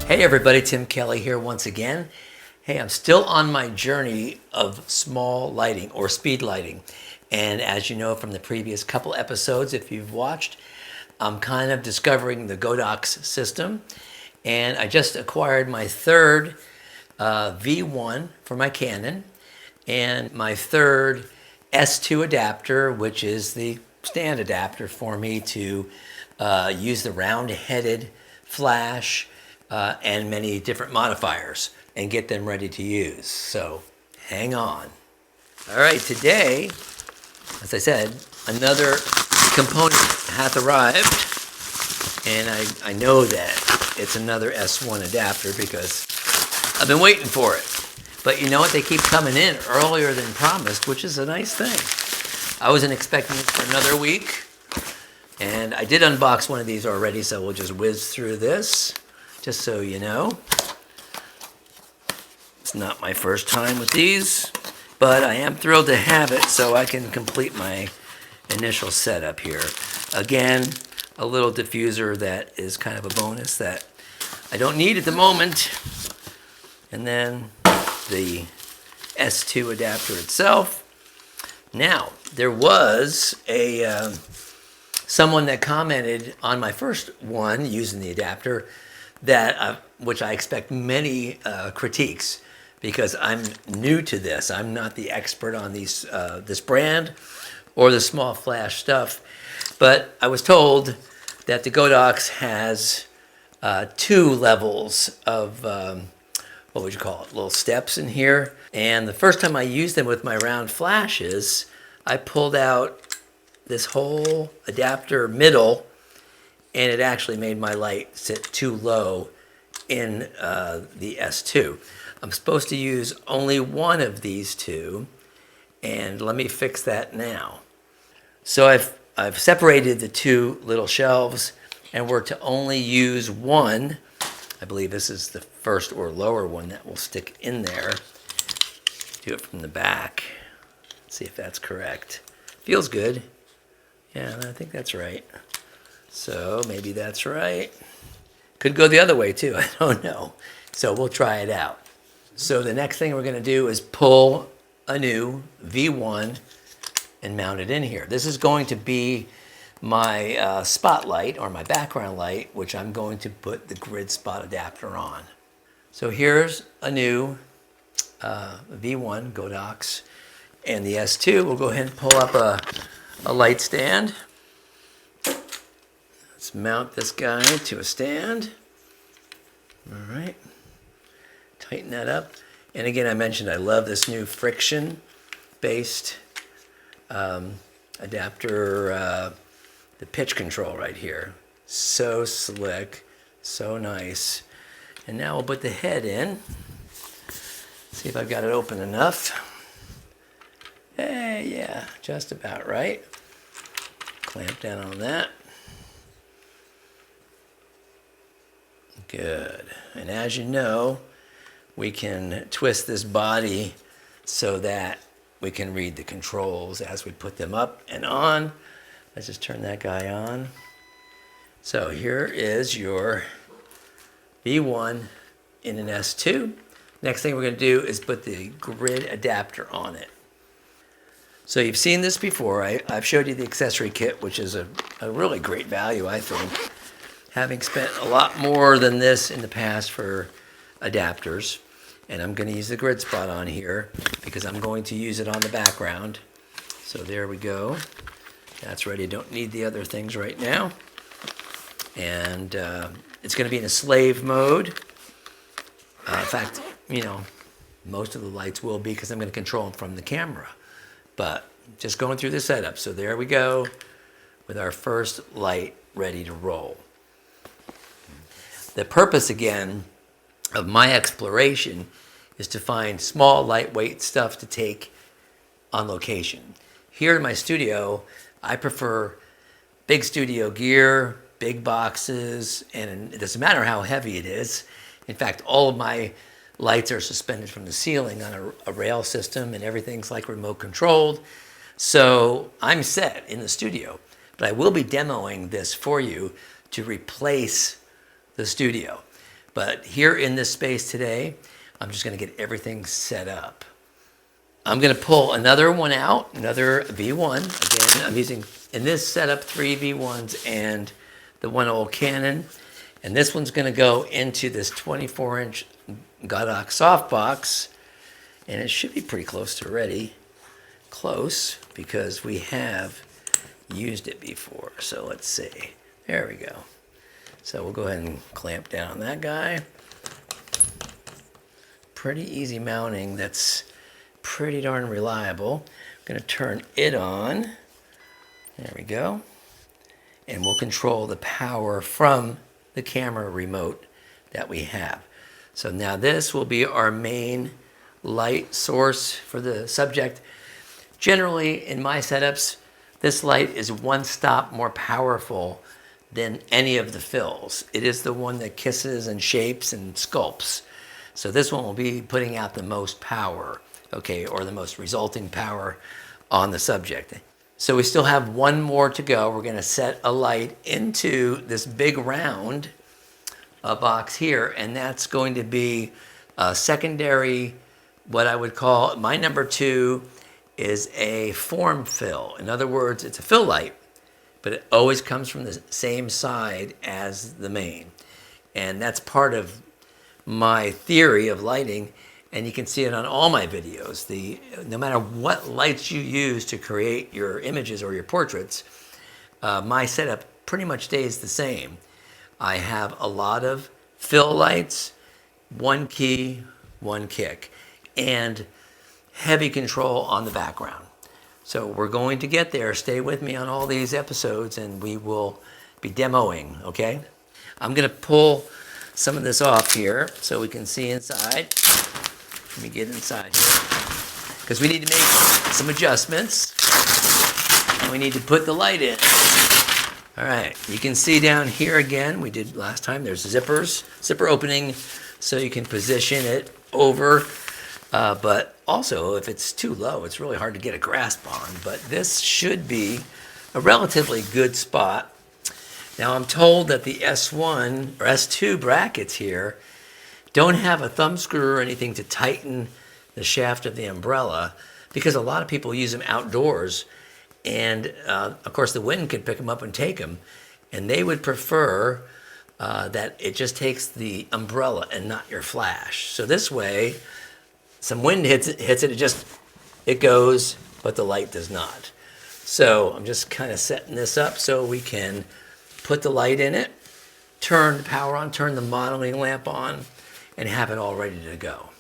Hey everybody, Tim Kelly here once again. Hey, I'm still on my journey of small lighting or speed lighting. And as you know from the previous couple episodes, if you've watched, I'm kind of discovering the Godox system. And I just acquired my third V1 for my Canon and my third S2 adapter, which is the stand adapter for me to use the round-headed flash and many different modifiers and get them ready to use. So hang on. All right, today, as I said, another component hath arrived, and I know that it's another S1 adapter because I've been waiting for it. But you know what? They keep coming in earlier than promised, which is a nice thing. I wasn't expecting it for another week, and I did unbox one of these already, so we'll just whiz through this. Just so you know, it's not my first time with these, but I am thrilled to have it so I can complete my initial setup here. Again, a little diffuser that is kind of a bonus that I don't need at the moment. And then the S2 adapter itself. Now, there was someone that commented on my first one using the adapter that which I expect many critiques because I'm new to this. I'm not the expert on these this brand or the small flash stuff, but I was told that the Godox has 2 levels of what would you call it? Little steps in here. And the first time I used them with my round flashes, I pulled out this whole adapter middle, and it actually made my light sit too low in the S2. I'm supposed to use only one of these two, and let me fix that now. So I've separated the 2 little shelves, and we're to only use one. I believe this is the first or lower one that will stick in there. Do it from the back. Let's see if that's correct. Feels good. Yeah, I think that's right. So maybe that's right. Could go the other way too, I don't know. So we'll try it out. So the next thing we're gonna do is pull a new V1 and mount it in here. This is going to be my spotlight or my background light, which I'm going to put the grid spot adapter on. So here's a new V1 Godox, and the S2, we'll go ahead and pull up a light stand. Let's mount this guy to a stand. All right, tighten that up. And again, I mentioned I love this new friction-based adapter, the pitch control right here. So slick, so nice. And now we'll put the head in. See if I've got it open enough. Hey, yeah, just about right. Clamp down on that. Good. And as you know, we can twist this body so that we can read the controls as we put them up and on. Let's just turn that guy on. So here is your V1 in an S2. Next thing we're going to do is put the grid adapter on it. So you've seen this before. I've showed you the accessory kit, which is a really great value, I think. Having spent a lot more than this in the past for adapters, and I'm going to use the grid spot on here because I'm going to use it on the background. So there we go. That's ready. Don't need the other things right now. And it's going to be in a slave mode. In fact, you know, most of the lights will be because I'm going to control them from the camera. But just going through the setup. So there we go with our first light ready to roll. The purpose, again, of my exploration is to find small, lightweight stuff to take on location. Here in my studio, I prefer big studio gear, big boxes, and it doesn't matter how heavy it is. In fact, all of my lights are suspended from the ceiling on a rail system, and everything's like remote controlled. So I'm set in the studio, but I will be demoing this for you to replace the studio. But here in this space today, I'm just going to get everything set up. I'm going to pull another one out, another V1. Again, I'm using, in this setup, 3 V1s and the one old Canon. And this one's going to go into this 24-inch Godox Softbox. And it should be pretty close to ready. Close, because we have used it before. So let's see. There we go. So we'll go ahead and clamp down that guy. Pretty easy mounting. That's pretty darn reliable. I'm going to turn it on. There we go. And we'll control the power from the camera remote that we have. So now this will be our main light source for the subject. Generally, in my setups, this light is one stop more powerful than any of the fills. It is the one that kisses and shapes and sculpts. So this one will be putting out the most power, okay, or the most resulting power on the subject. So we still have one more to go. We're going to set a light into this big round box here, and that's going to be a secondary, what I would call, my number 2 is a form fill. In other words, it's a fill light, but it always comes from the same side as the main. And that's part of my theory of lighting, and you can see it on all my videos. No matter what lights you use to create your images or your portraits, my setup pretty much stays the same. I have a lot of fill lights, one key, one kick, and heavy control on the background. So we're going to get there. Stay with me on all these episodes and we will be demoing, okay? I'm gonna pull some of this off here so we can see inside. Let me get inside here. Because we need to make some adjustments and we need to put the light in. All right, you can see down here again, we did last time, there's zippers, zipper opening so you can position it over. But also, if it's too low, it's really hard to get a grasp on. But this should be a relatively good spot. Now, I'm told that the S1 or S2 brackets here don't have a thumb screw or anything to tighten the shaft of the umbrella because a lot of people use them outdoors. And, of course, the wind could pick them up and take them. And they would prefer that it just takes the umbrella and not your flash. So this way, some wind hits it, it goes, but the light does not. So I'm just kind of setting this up so we can put the light in it, turn the power on, turn the modeling lamp on, and have it all ready to go.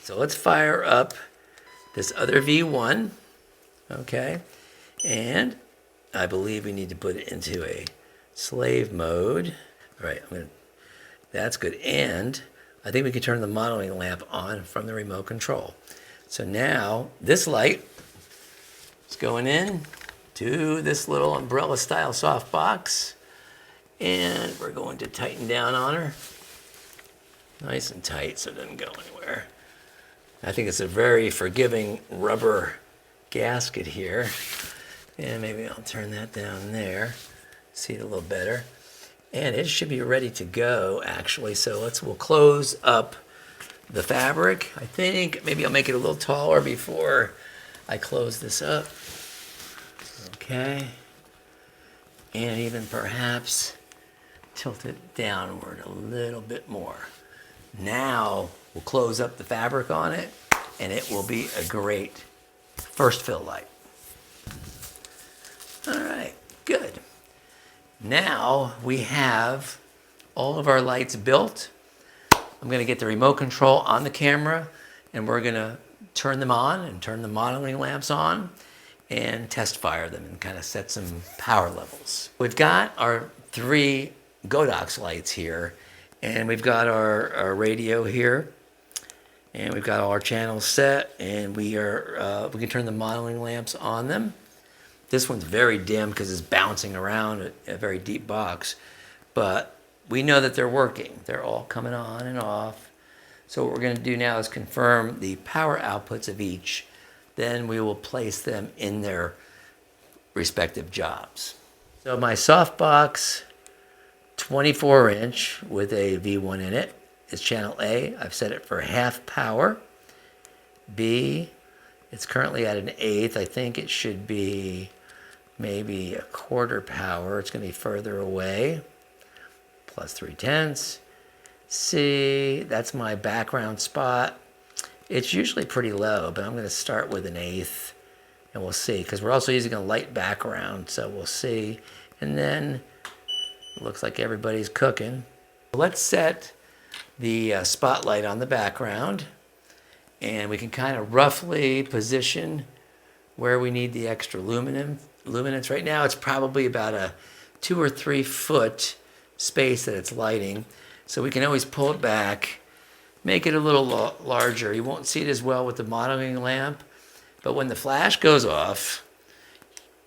So let's fire up this other V1, okay? And I believe we need to put it into a slave mode. All right, that's good. And I think we can turn the modeling lamp on from the remote control. So now this light is going in to this little umbrella style softbox. And we're going to tighten down on her. Nice and tight so it doesn't go anywhere. I think it's a very forgiving rubber gasket here. And maybe I'll turn that down there. See it a little better. And it should be ready to go, actually. So we'll close up the fabric. I think maybe I'll make it a little taller before I close this up. Okay. And even perhaps tilt it downward a little bit more. Now we'll close up the fabric on it, and it will be a great first fill light. All right, good. Now we have all of our lights built. I'm going to get the remote control on the camera and we're going to turn them on and turn the modeling lamps on and test fire them and kind of set some power levels. We've got our 3 Godox lights here and we've got our radio here and we've got all our channels set and we can turn the modeling lamps on them. This one's very dim because it's bouncing around a very deep box, but we know that they're working. They're all coming on and off. So what we're going to do now is confirm the power outputs of each. Then we will place them in their respective jobs. So my softbox 24-inch with a V1 in it. is channel A. I've set it for half power. B, it's currently at an eighth. I think it should be maybe a quarter power. It's going to be further away. Plus 3/10. C, that's my background spot. It's usually pretty low, but I'm going to start with an eighth, and we'll see, because we're also using a light background, so we'll see. And then it looks like everybody's cooking. Let's set the spotlight on the background, and we can kind of roughly position where we need the extra luminance. Right now it's probably about a 2 or 3 foot space that it's lighting, so we can always pull it back, make it a little larger. You won't see it as well with the modeling lamp, but when the flash goes off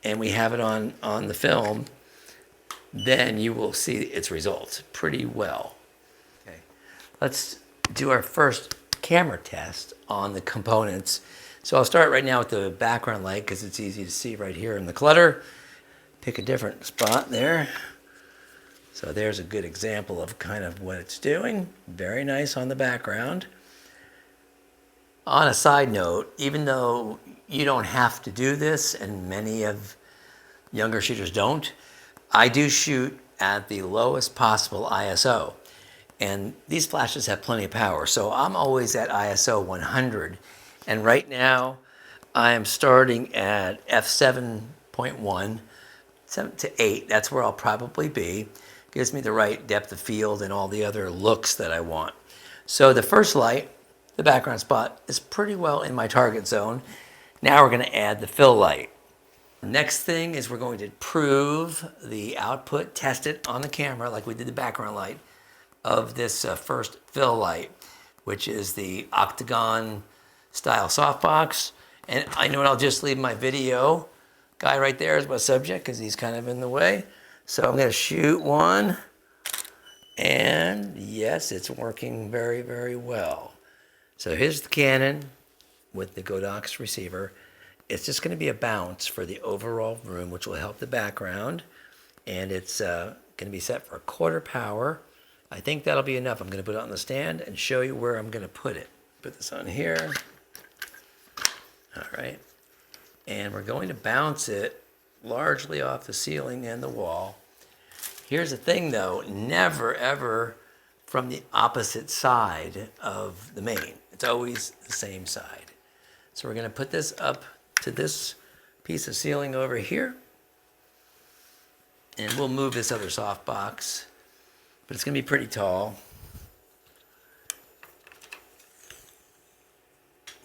and we have it on the film, then you will see its results pretty well. Okay, let's do our first camera test on the components. So I'll start right now with the background light because it's easy to see right here in the clutter. Pick a different spot there. So there's a good example of kind of what it's doing. Very nice on the background. On a side note, even though you don't have to do this, and many of younger shooters don't, I do shoot at the lowest possible ISO. And these flashes have plenty of power, so I'm always at ISO 100. And right now, I am starting at f7.1, 7 to 8. That's where I'll probably be. Gives me the right depth of field and all the other looks that I want. So the first light, the background spot, is pretty well in my target zone. Now we're going to add the fill light. Next thing is we're going to prove the output, test it on the camera like we did the background light of this first fill light, which is the Octagon style softbox. And I know what, I'll just leave my video guy right there as my subject because he's kind of in the way. So I'm going to shoot one, and yes, it's working very, very well. So here's the Canon with the Godox receiver. It's just going to be a bounce for the overall room, which will help the background, and it's going to be set for a quarter power. I think that'll be enough. I'm going to put it on the stand and show you where I'm going to put it. Put this on here. All right. And we're going to bounce it largely off the ceiling and the wall. Here's the thing though, never ever from the opposite side of the main. It's always the same side. So we're going to put this up to this piece of ceiling over here. And we'll move this other softbox, but it's going to be pretty tall.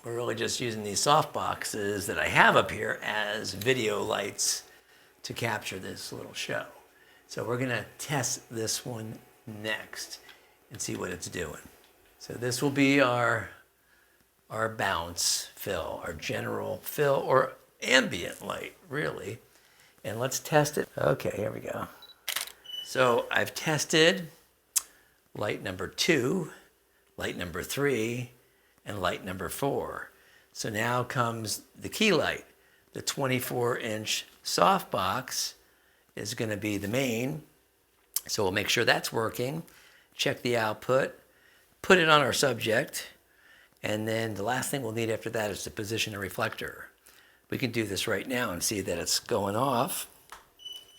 We're really just using these soft boxes that I have up here as video lights to capture this little show. So we're gonna test this one next and see what it's doing. So this will be our bounce fill, our general fill or ambient light, really. And let's test it. Okay, here we go. So I've tested light number 2, light number 3, and light number 4. So now comes the key light. The 24-inch softbox is going to be the main. So we'll make sure that's working. Check the output. Put it on our subject. And then the last thing we'll need after that is to position a reflector. We can do this right now and see that it's going off.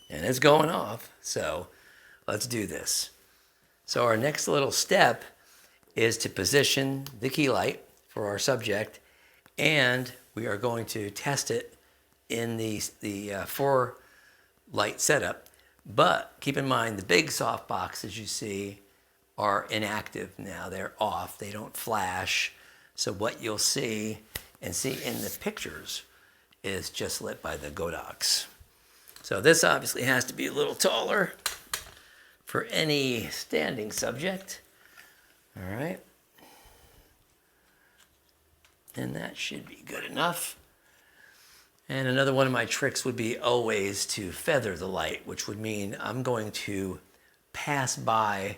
And it's going off. So let's do this. So our next little step is to position the key light for our subject, and we are going to test it in the 4 light setup. But keep in mind the big soft boxes you see are inactive now. They're off. They don't flash. So what you'll see and see in the pictures is just lit by the Godox. So this obviously has to be a little taller for any standing subject. All right. And that should be good enough. And another one of my tricks would be always to feather the light, which would mean I'm going to pass by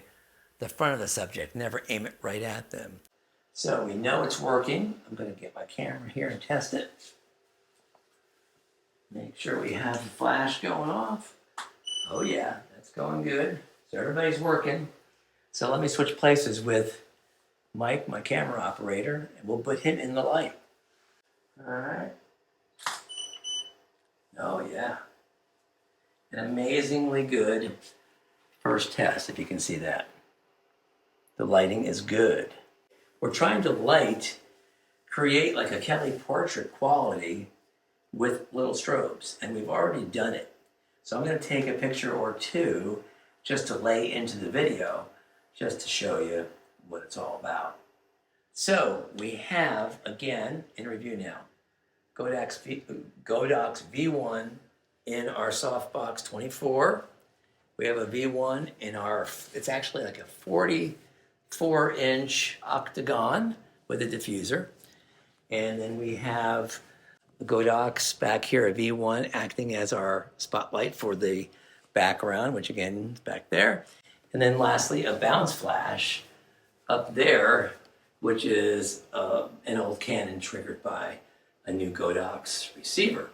the front of the subject, never aim it right at them. So we know it's working. I'm going to get my camera here and test it. Make sure we have the flash going off. Oh yeah, that's going good. So everybody's working. So let me switch places with Mike, my camera operator, and we'll put him in the light. All right. Oh yeah. An amazingly good first test, if you can see that. The lighting is good. We're trying to create like a Kelly portrait quality with little strobes, and we've already done it. So I'm going to take a picture or two just to lay into the video, just to show you what it's all about. So we have, again, in review now, Godox V1 in our Softbox 24. We have a V1 in our, it's actually like a 44-inch Octagon with a diffuser. And then we have the Godox back here, a V1 acting as our spotlight for the background, which again is back there. And then lastly, a bounce flash up there, which is an old Canon triggered by a new Godox receiver.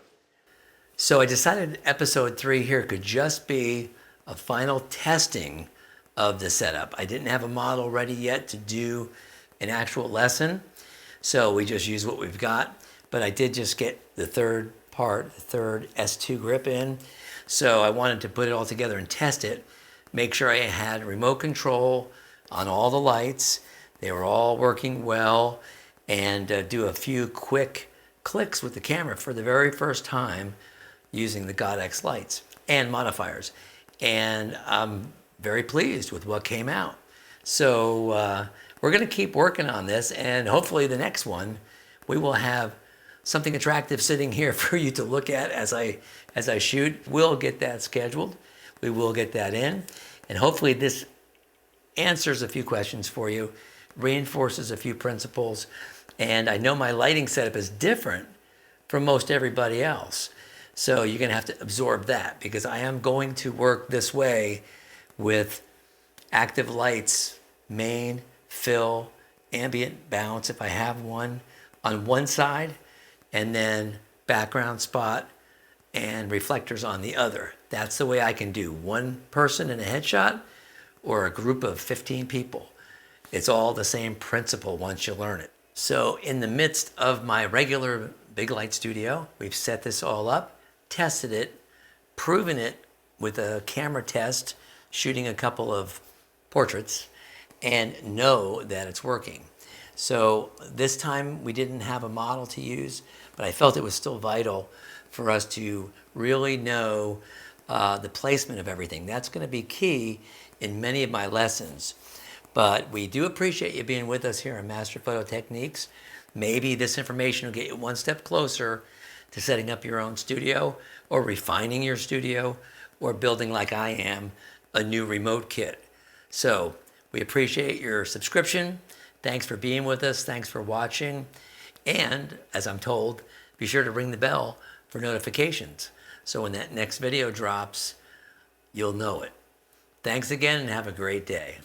So I decided episode 3 here could just be a final testing of the setup. I didn't have a model ready yet to do an actual lesson, so we just use what we've got. But I did just get the third part, the third S2 grip in, so I wanted to put it all together and test it, make sure I had remote control on all the lights, they were all working well, and do a few quick clicks with the camera for the very first time using the Godox lights and modifiers. And I'm very pleased with what came out. So we're going to keep working on this, and hopefully the next one we will have something attractive sitting here for you to look at as I shoot. We'll get that scheduled. We will get that in, and hopefully this answers a few questions for you, reinforces a few principles, and I know my lighting setup is different from most everybody else. So you're going to have to absorb that, because I am going to work this way with active lights, main, fill, ambient bounce if I have one on one side, and then background spot and reflectors on the other. That's the way I can do one person in a headshot or a group of 15 people. It's all the same principle once you learn it. So in the midst of my regular big light studio, we've set this all up, tested it, proven it with a camera test, shooting a couple of portraits, and know that it's working. So this time we didn't have a model to use, but I felt it was still vital for us to really know the placement of everything. That's going to be key in many of my lessons. But we do appreciate you being with us here on Master Photo Techniques. Maybe this information will get you one step closer to setting up your own studio, or refining your studio, or building, like I am, a new remote kit. So we appreciate your subscription. Thanks for being with us. Thanks for watching. And as I'm told, be sure to ring the bell for notifications, so when that next video drops, you'll know it. Thanks again, and have a great day.